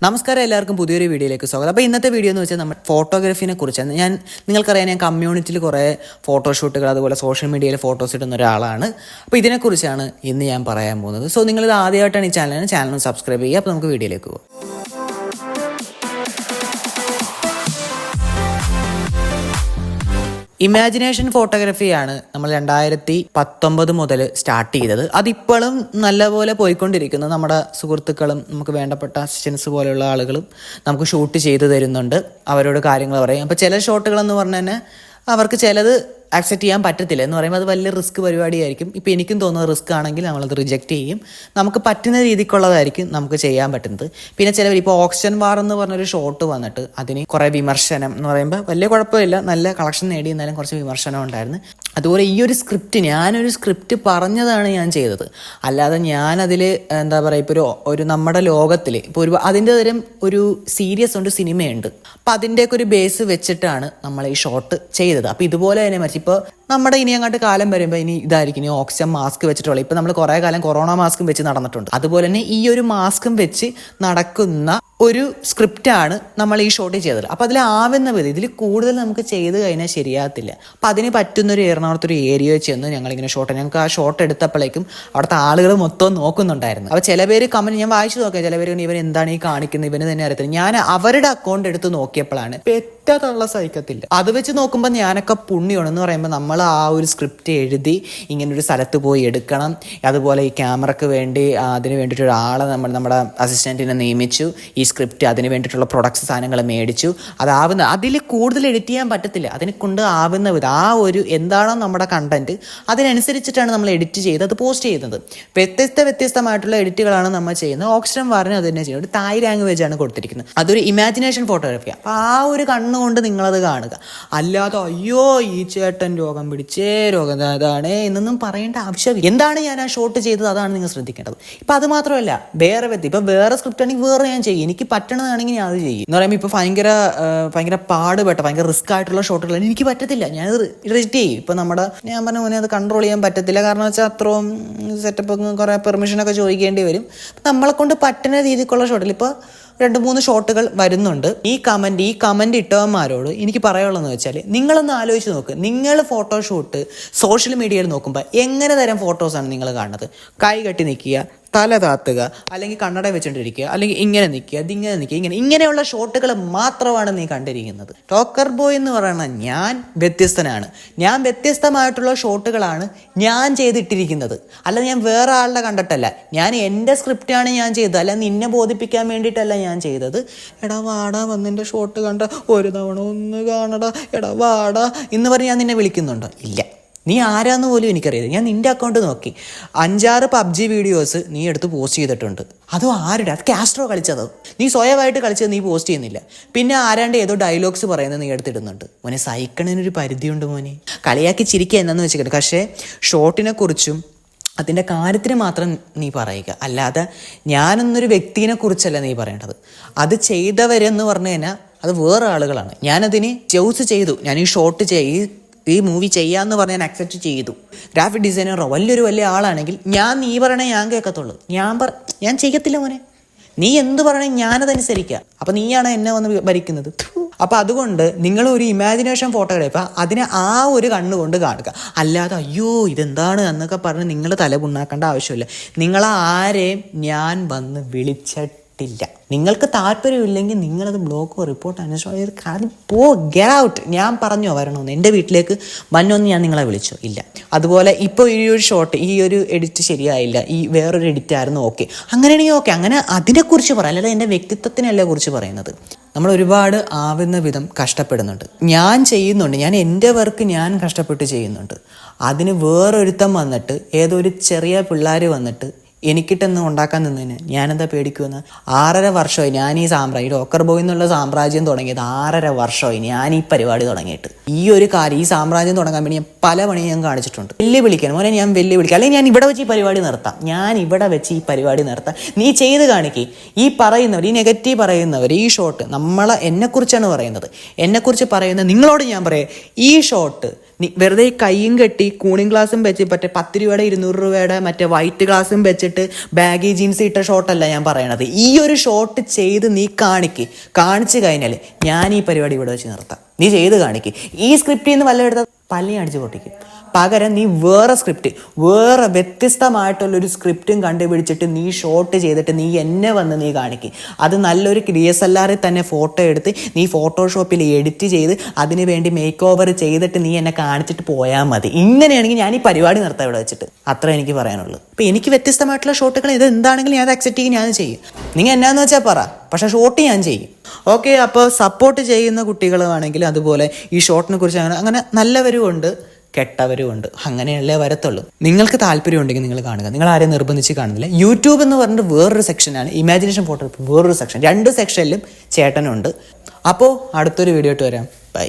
നമസ്കാരം, എല്ലാവർക്കും പുതിയൊരു വീഡിയോയിലേക്ക് സ്വാഗതം. അപ്പോൾ ഇന്നത്തെ വീഡിയോ എന്ന് വെച്ചാൽ നമ്മൾ ഫോട്ടോഗ്രാഫിനെ കുറിച്ചാണ്. നിങ്ങൾക്കറിയാം, ഞാൻ കമ്മ്യൂണിറ്റിയിൽ കുറേ ഫോട്ടോഷൂട്ടുകൾ അതുപോലെ സോഷ്യൽ മീഡിയയിൽ ഫോട്ടോസ് ഇടുന്ന ഒരാളാണ്. അപ്പോൾ ഇതിനെക്കുറിച്ചാണ് ഇന്ന് ഞാൻ പറയാൻ പോകുന്നത്. സോ നിങ്ങളിത് ആദ്യമായിട്ടാണ് ഈ ചാനൽ സബ്സ്ക്രൈബ് ചെയ്യുക. അപ്പോൾ നമുക്ക് വീഡിയോയിലേക്ക് പോകാം. ഇമാജിനേഷൻ ഫോട്ടോഗ്രാഫിയാണ് നമ്മൾ 2019 മുതൽ സ്റ്റാർട്ട് ചെയ്തത്. അതിപ്പോഴും നല്ലപോലെ പോയിക്കൊണ്ടിരിക്കുന്നു. നമ്മുടെ സുഹൃത്തുക്കളും നമുക്ക് വേണ്ടപ്പെട്ട അസിസ്റ്റൻസ് പോലെയുള്ള ആളുകളും നമുക്ക് ഷൂട്ട് ചെയ്ത് തരുന്നുണ്ട്. അവരോട് കാര്യങ്ങൾ പറയും. അപ്പോൾ ചില ഷോട്ടുകളെന്ന് പറഞ്ഞാൽ തന്നെ അവർക്ക് ചിലത് ആക്സെപ്റ്റ് ചെയ്യാൻ പറ്റത്തില്ല എന്ന് പറയുമ്പോൾ അത് വലിയ റിസ്ക് പരിപാടിയായിരിക്കും. ഇപ്പോൾ എനിക്കും തോന്നുന്നത് റിസ്ക് ആണെങ്കിൽ നമ്മളത് റിജക്റ്റ് ചെയ്യും. നമുക്ക് പറ്റുന്ന രീതിക്കുള്ളതായിരിക്കും നമുക്ക് ചെയ്യാൻ പറ്റുന്നത്. പിന്നെ ചിലവർ ഇപ്പോൾ ഓക്സിജൻ വാർ എന്ന് പറഞ്ഞൊരു ഷോട്ട് വന്നിട്ട് അതിന് കുറേ വിമർശനം എന്ന് പറയുമ്പോൾ വലിയ കുഴപ്പമില്ല, നല്ല കളക്ഷൻ നേടി, എന്നാലും കുറച്ച് വിമർശനം ഉണ്ടായിരുന്നു. അതുപോലെ ഈ ഒരു സ്ക്രിപ്റ്റ്, ഞാനൊരു സ്ക്രിപ്റ്റ് പറഞ്ഞതാണ് ഞാൻ ചെയ്തത്. അല്ലാതെ ഞാനതിൽ എന്താ പറയുക, ഇപ്പോൾ ഒരു നമ്മുടെ ലോകത്തിൽ ഇപ്പോൾ അതിൻ്റെ തരം ഒരു സീരിയസ് ഉണ്ട്, സിനിമയുണ്ട്. അപ്പം അതിൻ്റെയൊക്കെ ഒരു ബേസ് വെച്ചിട്ടാണ് നമ്മൾ ഈ ഷോട്ട് ചെയ്തത്. അപ്പോൾ ഇതുപോലെ തന്നെ മറിച്ച് ഇപ്പോൾ നമ്മുടെ ഇനി അങ്ങോട്ട് കാലം വരുമ്പോൾ ഇനി ഇതായിരിക്കും, ഇനി ഓക്സിജൻ മാസ്ക് വെച്ചിട്ടുള്ള, ഇപ്പം നമ്മൾ കുറേ കാലം കൊറോണ മാസ്കും വെച്ച് നടന്നിട്ടുണ്ട്. അതുപോലെ തന്നെ ഈ ഒരു മാസ്കും വെച്ച് നടക്കുന്ന ഒരു സ്ക്രിപ്റ്റാണ് നമ്മൾ ഈ ഷോട്ട് ചെയ്തത്. അപ്പോൾ അതിലാവുന്ന വിധം ഇതിൽ കൂടുതൽ നമുക്ക് ചെയ്ത് കഴിഞ്ഞാൽ ശരിയാകത്തില്ല. അപ്പോൾ അതിന് പറ്റുന്നൊരു എറണാകുളത്തൊരു ഏരിയയിൽ ചെന്ന് ഞങ്ങളിങ്ങനെ ഞങ്ങൾക്ക് ആ ഷോട്ട് എടുത്തപ്പോഴേക്കും അവിടുത്തെ ആളുകൾ മൊത്തം നോക്കുന്നുണ്ടായിരുന്നു. അപ്പോൾ ചില പേര് കമന്റ് ഞാൻ വായിച്ചു നോക്കാം, ചില പേര് ഇവൻ എന്താണ് ഈ കാണിക്കുന്നത്, ഇവന് തന്നെ അറിയത്തില്ല. ഞാൻ അവരുടെ അക്കൗണ്ട് എടുത്ത് നോക്കിയപ്പോഴാണ് പെറ്റാത്തുള്ള സഹിക്കത്തില്ല. അത് വെച്ച് നോക്കുമ്പോൾ ഞാനൊക്കെ പുണ്യമാണെന്ന് പറയുമ്പോൾ നമ്മൾ ആ ഒരു സ്ക്രിപ്റ്റ് എഴുതി ഇങ്ങനൊരു സ്ഥലത്ത് പോയി എടുക്കണം. അതുപോലെ ഈ ക്യാമറയ്ക്ക് വേണ്ടി അതിന് വേണ്ടിയിട്ട് ഒരാളെ നമ്മുടെ അസിസ്റ്റൻറ്റിനെ നിയമിച്ചു. ഈ സ്ക്രിപ്റ്റ് അതിന് വേണ്ടിയിട്ടുള്ള പ്രൊഡക്ട്സ് സാധനങ്ങൾ മേടിച്ചു. അതിൽ കൂടുതൽ എഡിറ്റ് ചെയ്യാൻ പറ്റത്തില്ല. അതിനെ കൊണ്ട് ആവുന്ന വിധം ആ ഒരു എന്താണോ നമ്മുടെ കണ്ടന്റ് അതിനനുസരിച്ചിട്ടാണ് നമ്മൾ എഡിറ്റ് ചെയ്ത് അത് പോസ്റ്റ് ചെയ്യുന്നത്. വ്യത്യസ്തമായിട്ടുള്ള എഡിറ്റുകളാണ് നമ്മൾ ചെയ്യുന്നത്. ഓക്സിജൻ വാറിന് അത് തന്നെ ചെയ്യുന്നത്. തായ് ലാംഗ്വേജ് ആണ് കൊടുത്തിരിക്കുന്നത്. അതൊരു ഇമാജിനേഷൻ ഫോട്ടോഗ്രാഫി. അപ്പോൾ ആ ഒരു കണ്ണുകൊണ്ട് നിങ്ങളത് കാണുക. അല്ലാതെ അയ്യോ ഈ ചേട്ടൻ രോഗം പിടിച്ചേ, രോഗം അതാണ് എന്നൊന്നും പറയേണ്ട ആവശ്യമില്ല. എന്താണ് ഞാൻ ആ ഷോട്ട് ചെയ്തത്, അതാണ് നിങ്ങൾ ശ്രദ്ധിക്കേണ്ടത്. ഇപ്പം അത് മാത്രമല്ല, വേറെ സ്ക്രിപ്റ്റ് ആണെങ്കിൽ വേറെ ഞാൻ ചെയ്യും. എനിക്ക് പറ്റണതാണെങ്കിൽ ഞാൻ അത് ചെയ്യും. എന്ന് പറയുമ്പോൾ ഇപ്പോൾ ഭയങ്കര പാടുപെട്ട ഭയങ്കര റിസ്ക് ആയിട്ടുള്ള ഷോട്ടുകൾ എനിക്ക് പറ്റത്തില്ല, ഞാൻ റിജക്റ്റ് ചെയ്യും. ഇപ്പം ഞാൻ പറഞ്ഞ പോലെ അത് കൺട്രോൾ ചെയ്യാൻ പറ്റത്തില്ല. കാരണം വെച്ചാൽ അത്രയും സെറ്റപ്പ് കുറേ പെർമിഷനൊക്കെ ചോദിക്കേണ്ടി വരും. നമ്മളെ കൊണ്ട് പറ്റുന്ന രീതിക്കുള്ള ഷോട്ടിൽ ഇപ്പോൾ 2-3 ഷോട്ടുകൾ വരുന്നുണ്ട്. ഈ കമൻറ്റ് ഇട്ടവന്മാരോട് എനിക്ക് പറയാനുള്ളതെന്ന് വെച്ചാൽ, നിങ്ങളൊന്ന് ആലോചിച്ച് നോക്ക്. നിങ്ങൾ ഫോട്ടോഷൂട്ട് സോഷ്യൽ മീഡിയയിൽ നോക്കുമ്പോൾ എങ്ങനെ തരം ഫോട്ടോസാണ് നിങ്ങൾ കാണുന്നത്? കൈ കെട്ടി നിൽക്കുക, തല താത്തുക, അല്ലെങ്കിൽ കണ്ണട വെച്ചുകൊണ്ടിരിക്കുക, അല്ലെങ്കിൽ ഇങ്ങനെ നിൽക്കുക, ഇങ്ങനെയുള്ള ഷോട്ടുകൾ മാത്രമാണ് നീ കണ്ടിരിക്കുന്നത്. ടോക്കർ ബോയ് എന്ന് പറയുന്ന ഞാൻ വ്യത്യസ്തനാണ്. ഞാൻ വ്യത്യസ്തമായിട്ടുള്ള ഷോട്ടുകളാണ് ഞാൻ ചെയ്തിട്ടിരിക്കുന്നത്. അല്ലാതെ ഞാൻ വേറെ ആളുടെ കണ്ടിട്ടല്ല. ഞാൻ എൻ്റെ സ്ക്രിപ്റ്റാണ് ഞാൻ ചെയ്തത്. അല്ല നിന്നെ ബോധിപ്പിക്കാൻ വേണ്ടിയിട്ടല്ല ഞാൻ ചെയ്തത്. എടാ വാടാ, വന്നിൻ്റെ ഷോട്ട് കണ്ട ഒരു തവണ ഒന്ന് കാണടാ, എടാ വാടാ എന്ന് പറഞ്ഞ് ഞാൻ നിന്നെ വിളിക്കുന്നുണ്ടോ? ഇല്ല. നീ ആരാന്ന് പോലും എനിക്കറിയാം. ഞാൻ നിൻ്റെ അക്കൗണ്ട് നോക്കി 5-6 PUBG വീഡിയോസ് നീ എടുത്ത് പോസ്റ്റ് ചെയ്തിട്ടുണ്ട്. അതും ആരുടെ? അത് കാസ്ട്രോ കളിച്ചതോ? നീ സ്വയമായിട്ട് കളിച്ചത് നീ പോസ്റ്റ് ചെയ്യുന്നില്ല. പിന്നെ ആരാണ്ട് ഏതോ ഡയലോഗ്സ് പറയുന്നത് നീ എടുത്തിടുന്നുണ്ട്. മോനെ, സഹിക്കണതിനൊരു പരിധിയുണ്ട് മോനെ. കളിയാക്കി ചിരിക്കുക എന്നാന്ന് വെച്ചിട്ട്. പക്ഷേ ഷോട്ടിനെ കുറിച്ചും അതിൻ്റെ കാര്യത്തിന് മാത്രം നീ പറയുക. അല്ലാതെ ഞാനെന്നൊരു വ്യക്തിനെ കുറിച്ചല്ല നീ പറയേണ്ടത്. അത് ചെയ്തവരെന്ന് പറഞ്ഞു കഴിഞ്ഞാൽ അത് വേറെ ആളുകളാണ്. ഞാനതിന് ചൂസ് ചെയ്തു. ഞാൻ ഈ ഷോട്ട് ഈ മൂവി ചെയ്യാമെന്ന് പറഞ്ഞ് ഞാൻ അക്സെപ്റ്റ് ചെയ്തു. ഗ്രാഫിക് ഡിസൈനറോ വലിയ ആളാണെങ്കിൽ നീ പറയണേ ഞാൻ കേൾക്കത്തുള്ളൂ. ഞാൻ ചെയ്യത്തില്ല മോനെ. നീ എന്ത് പറയണേ ഞാനതനുസരിക്കുക. അപ്പം നീയാണ് എന്നെ വന്ന് ഭരിക്കുന്നത്. അപ്പം അതുകൊണ്ട് നിങ്ങളൊരു ഇമാജിനേഷൻ ഫോട്ടോഗ്രാഫർ അതിനെ ആ ഒരു കണ്ണുകൊണ്ട് കാണുക. അല്ലാതെ അയ്യോ ഇതെന്താണ് എന്നൊക്കെ പറഞ്ഞ് നിങ്ങൾ തലപുണ്ണാക്കേണ്ട ആവശ്യമില്ല. നിങ്ങളാരെയും ഞാൻ വന്ന് വിളിച്ചിട്ടില്ല. നിങ്ങൾക്ക് താല്പര്യമില്ലെങ്കിൽ നിങ്ങളത് ബ്ലോക്കോ റിപ്പോർട്ടോ അന്വേഷണം ഗെറ്റ് ഔട്ട്. ഞാൻ പറഞ്ഞോ വരണമെന്ന്, എൻ്റെ വീട്ടിലേക്ക് വന്നോന്ന് ഞാൻ നിങ്ങളെ വിളിച്ചോ? ഇല്ല. അതുപോലെ ഇപ്പോൾ ഈ ഒരു ഷോട്ട്, ഈ ഒരു എഡിറ്റ് ശരിയായില്ല, ഈ വേറൊരു എഡിറ്റായിരുന്നു, ഓക്കെ, അങ്ങനെയാണെങ്കിൽ ഓക്കെ, അങ്ങനെ അതിനെക്കുറിച്ച് പറയാം. അല്ലാതെ എൻ്റെ വ്യക്തിത്വത്തിനല്ലേ കുറിച്ച് പറയുന്നത്. നമ്മൾ ഒരുപാട് ആവുന്ന വിധം കഷ്ടപ്പെടുന്നുണ്ട്. ഞാൻ ചെയ്യുന്നുണ്ട്. ഞാൻ എൻ്റെ വർക്ക് ഞാൻ കഷ്ടപ്പെട്ട് ചെയ്യുന്നുണ്ട്. അതിന് വേറൊരുത്തം വന്നിട്ട് ഏതോ ഒരു ചെറിയ പിള്ളേർ വന്നിട്ട് എനിക്കിട്ടെന്ന് ഉണ്ടാക്കാൻ നിന്നതിന് ഞാനെന്താ പേടിക്കുമെന്ന്? 6.5 വർഷമായി ഞാൻ ഈ ടോക്കർ ബോയ് എന്നുള്ള സാമ്രാജ്യം തുടങ്ങിയത്. 6.5 വർഷമായി ഞാൻ ഈ പരിപാടി തുടങ്ങിയിട്ട്. ഈ ഒരു കാര്യം, ഈ സാമ്രാജ്യം തുടങ്ങാൻ വേണ്ടി ഞാൻ പല പണിയും ഞാൻ കാണിച്ചിട്ടുണ്ട്. വെല്ലുവിളിക്കാൻ മോനെ, ഞാൻ വെല്ലുവിളിക്കാം. അല്ലെങ്കിൽ ഞാൻ ഇവിടെ വെച്ച് ഈ പരിപാടി നിർത്താം. നീ ചെയ്ത് കാണിക്കേ. ഈ പറയുന്നവർ, ഈ നെഗറ്റീവ് പറയുന്നവർ, ഈ ഷോട്ട് എന്നെക്കുറിച്ചാണ് പറയുന്നത്. എന്നെക്കുറിച്ച് പറയുന്ന നിങ്ങളോട് ഞാൻ പറയാം, ഈ ഷോട്ട് നീ വെറുതെ ഈ കൈയും കെട്ടി കൂളിംഗ് ഗ്ലാസും വെച്ച് മറ്റേ 10 രൂപയുടെ 200 രൂപയുടെ മറ്റേ വൈറ്റ് ഗ്ലാസും വെച്ചിട്ട് ബാഗി ജീൻസ് ഇട്ട ഷോട്ടല്ല ഞാൻ പറയണത്. ഈ ഒരു ഷോട്ട് ചെയ്ത് നീ കാണിച്ചു കഴിഞ്ഞാൽ ഞാൻ ഈ പരിപാടി ഇവിടെ വെച്ച് നിർത്താം. നീ ചെയ്ത് കാണിക്ക്. ഈ സ്ക്രിപ്റ്റിൽ നിന്ന് വല്ലതും എടുത്താൽ പല്ലി അടിച്ച് പൊട്ടിക്കും. പകരം നീ വേറെ സ്ക്രിപ്റ്റ്, വേറെ വ്യത്യസ്തമായിട്ടുള്ളൊരു സ്ക്രിപ്റ്റും കണ്ടുപിടിച്ചിട്ട് നീ ഷോട്ട് ചെയ്തിട്ട് നീ എന്നെ വന്ന് നീ കാണിക്കും. അത് നല്ലൊരു DSLR തന്നെ ഫോട്ടോ എടുത്ത് നീ ഫോട്ടോഷോപ്പിൽ എഡിറ്റ് ചെയ്ത് അതിന് വേണ്ടി മേക്ക് ഓവർ ചെയ്തിട്ട് നീ എന്നെ കാണിച്ചിട്ട് പോയാൽ മതി. ഇങ്ങനെയാണെങ്കിൽ ഞാൻ ഈ പരിപാടി നിർത്താം ഇവിടെ വെച്ചിട്ട്. അത്ര എനിക്ക് പറയാനുള്ളൂ. അപ്പോൾ എനിക്ക് വ്യത്യസ്തമായിട്ടുള്ള ഷോട്ടുകൾ ഇത് എന്താണെങ്കിലും ഞാൻ അക്സെപ്റ്റ് ചെയ്യും, ഞാൻ ചെയ്യും. നിങ്ങൾ എന്നാന്ന് വെച്ചാൽ പറ, പക്ഷേ ഷോട്ട് ഞാൻ ചെയ്യും. ഓക്കെ, അപ്പോൾ സപ്പോർട്ട് ചെയ്യുന്ന കുട്ടികളുമാണെങ്കിൽ അതുപോലെ ഈ ഷോട്ടിനെ കുറിച്ച് അങ്ങനെ നല്ലവരും ഉണ്ട്, കെട്ടവരും ഉണ്ട്. അങ്ങനെയല്ലേ വരത്തുള്ളൂ. നിങ്ങൾക്ക് താല്പര്യം ഉണ്ടെങ്കിൽ നിങ്ങൾ കാണുക. നിങ്ങൾ ആരെയും നിർബന്ധിച്ച് കാണുന്നില്ല. യൂട്യൂബ് എന്ന് പറഞ്ഞിട്ട് വേറൊരു സെക്ഷനാണ്, ഇമാജിനേഷൻ ഫോട്ടോഗ്രാഫി വേറൊരു സെക്ഷൻ. 2 സെക്ഷനിലും ചേട്ടനുണ്ട്. അപ്പോൾ അടുത്തൊരു വീഡിയോ ആയിട്ട് വരാം. ബൈ.